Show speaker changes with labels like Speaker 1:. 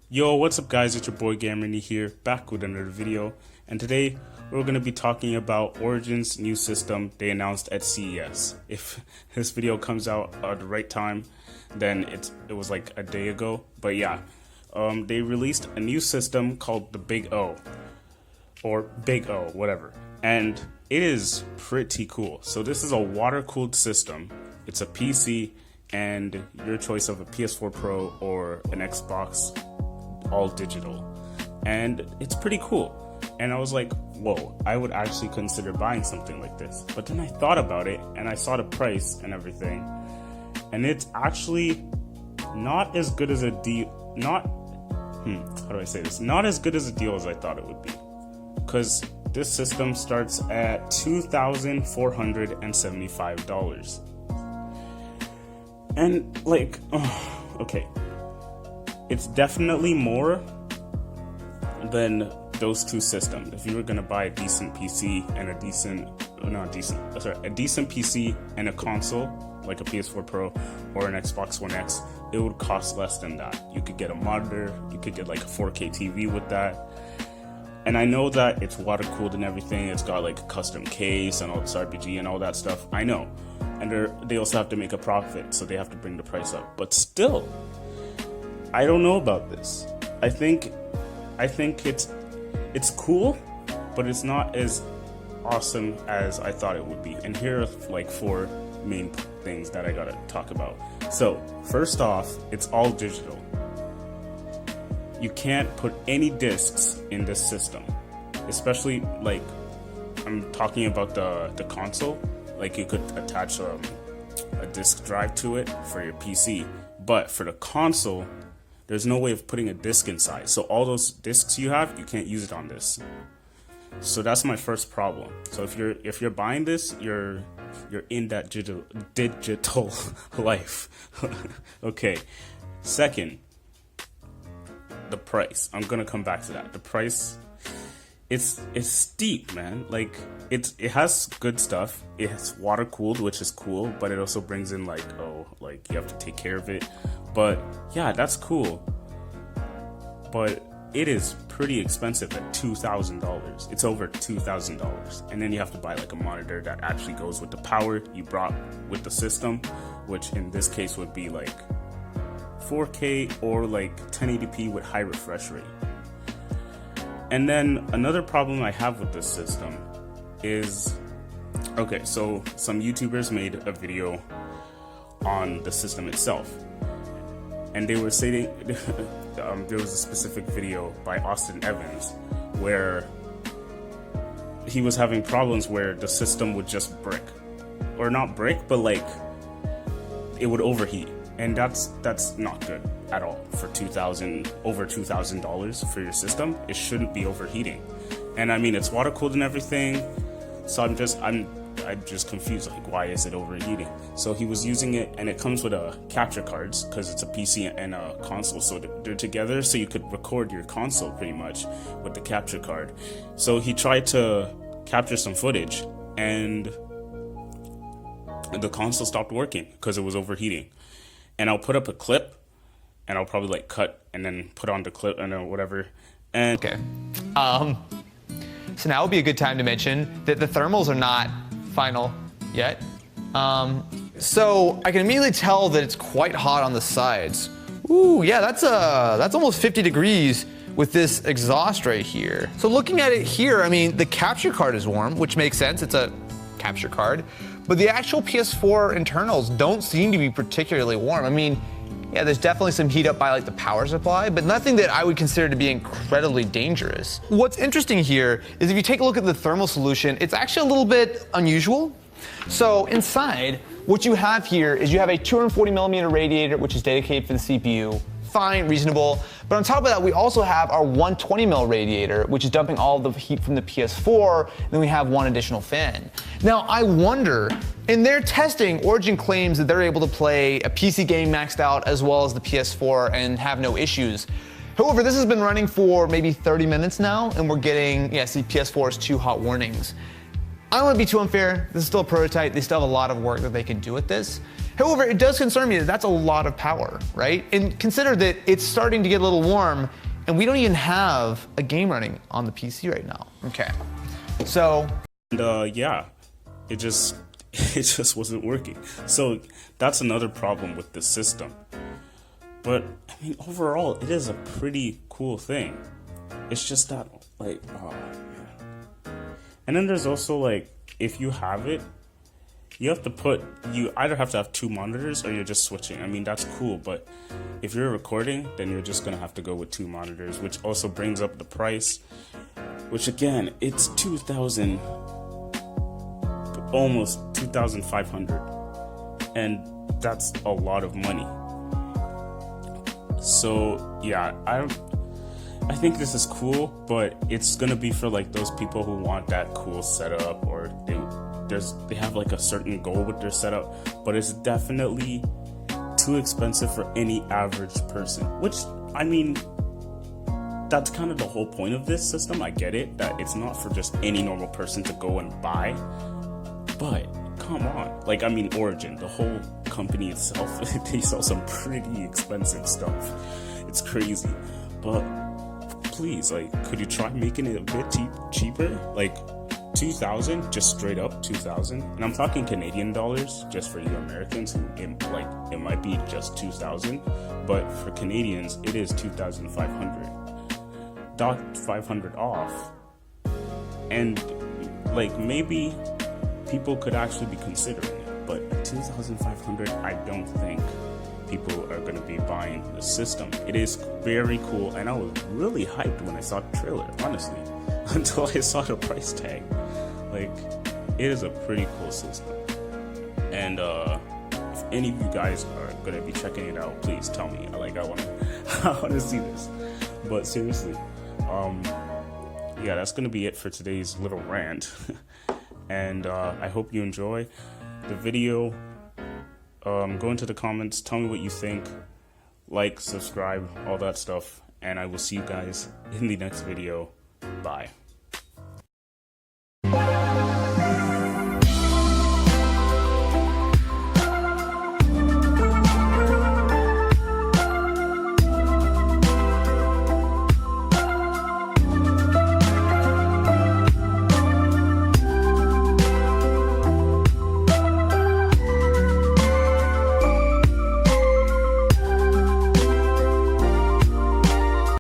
Speaker 1: Yo, what's up guys, it's your boy Gamerny here, back with another video, and today we're going to be talking about Origin's new system they announced at CES. If this video comes out at the right time, then it was like a day ago, but yeah, they released a new system called the Big O, or Big O, whatever, and it is pretty cool. So this is a water-cooled system, it's a PC, and your choice of a PS4 Pro or an Xbox all digital, and it's pretty cool. And I was like, whoa, I would actually consider buying something like this. But then I thought about it and I saw the price and everything, and it's actually not as good as a deal. How do I say this? Not as good as a deal as I thought it would be, because this system starts at $2,475, and like, okay, it's definitely more than those two systems. If you were gonna buy a decent PC and a decent PC and a console like a PS4 Pro or an Xbox One X, it would cost less than that. You could get a monitor, you could get like a 4K TV with that. And I know that it's water cooled and everything, it's got like a custom case and all this RGB and all that stuff, I know. And they also have to make a profit, so they have to bring the price up. But still, I don't know about this. I think it's cool, but it's not as awesome as I thought it would be. And here are like 4 main things that I gotta talk about. So first off, it's all digital. You can't put any discs in this system, especially like I'm talking about the console. Like you could attach a disk drive to it for your PC, but for the console, there's no way of putting a disc inside. So all those discs you have, you can't use it on this. So that's my first problem. So if you're buying this, you're in that digital life. Okay. Second, the price. I'm gonna come back to that. The price, it's steep, man. Like it has good stuff. It's water cooled, which is cool, but it also brings in like you have to take care of it. But yeah, that's cool. But it is pretty expensive at $2,000. It's over $2,000. And then you have to buy like a monitor that actually goes with the power you brought with the system, which in this case would be like 4K or like 1080p with high refresh rate. And then another problem I have with this system is, okay, so some YouTubers made a video on the system itself, and they were saying there was a specific video by Austin Evans where he was having problems where the system would just brick, or not brick, but like it would overheat, and that's not good at all for over $2,000 for your system. It shouldn't be overheating. And I mean, it's water cooled and everything, so I'm just confused, like, why is it overheating? So he was using it, and it comes with a capture cards, because it's a PC and a console, so they're together, so you could record your console pretty much with the capture card. So he tried to capture some footage, and the console stopped working because it was overheating. And I'll put up a clip, and I'll probably like cut and then put on the clip and whatever. And
Speaker 2: okay, so now would be a good time to mention that the thermals are not final yet. So I can immediately tell that it's quite hot on the sides. Ooh, yeah, that's almost 50 degrees with this exhaust right here. So looking at it here, I mean, the capture card is warm, which makes sense. It's a capture card, but the actual PS4 internals don't seem to be particularly warm. I mean, yeah, there's definitely some heat up by like the power supply, but nothing that I would consider to be incredibly dangerous. What's interesting here is if you take a look at the thermal solution, it's actually a little bit unusual. So inside, what you have here is you have a 240mm radiator, which is dedicated for the CPU. Fine, reasonable. But on top of that, we also have our 120mm radiator, which is dumping all of the heat from the PS4. And then we have one additional fan. Now, I wonder, in their testing, Origin claims that they're able to play a PC game maxed out as well as the PS4 and have no issues. However, this has been running for maybe 30 minutes now, and we're getting, see, PS4 is too hot warnings. I don't want to be too unfair. This is still a prototype. They still have a lot of work that they can do with this. However, it does concern me that that's a lot of power, right? And consider that it's starting to get a little warm and we don't even have a game running on the PC right now. Okay, so.
Speaker 1: And yeah, it just wasn't working. So that's another problem with the system. But I mean, overall, it is a pretty cool thing. It's just that, like, oh man. And then there's also, like, if you have it, you either have to have 2 monitors or you're just switching. I mean, that's cool, but if you're recording, then you're just gonna have to go with 2 monitors, which also brings up the price, which again, it's almost 2,500, and that's a lot of money. So yeah, I think this is cool, but it's gonna be for like those people who want that cool setup, or they have like a certain goal with their setup, but it's definitely too expensive for any average person, which, I mean, that's kind of the whole point of this system. I get it, that it's not for just any normal person to go and buy, but come on. Like, I mean, Origin, the whole company itself, they sell some pretty expensive stuff. It's crazy. But please, like, could you try making it a bit cheaper? Like, 2,000, just straight up 2,000. And I'm talking Canadian dollars, just for you Americans who, it might be just 2,000. But for Canadians, it is 2,500. Docked 500 off. And, like, maybe people could actually be considering it, but 2,500, I don't think people are going to be buying the system. It is very cool, and I was really hyped when I saw the trailer, honestly, until I saw the price tag. Like, it is a pretty cool system. And if any of you guys are going to be checking it out, please tell me. I want to see this. But seriously, yeah, that's going to be it for today's little rant. And I hope you enjoy the video. Go into the comments, tell me what you think, like, subscribe, all that stuff, and I will see you guys in the next video. Bye.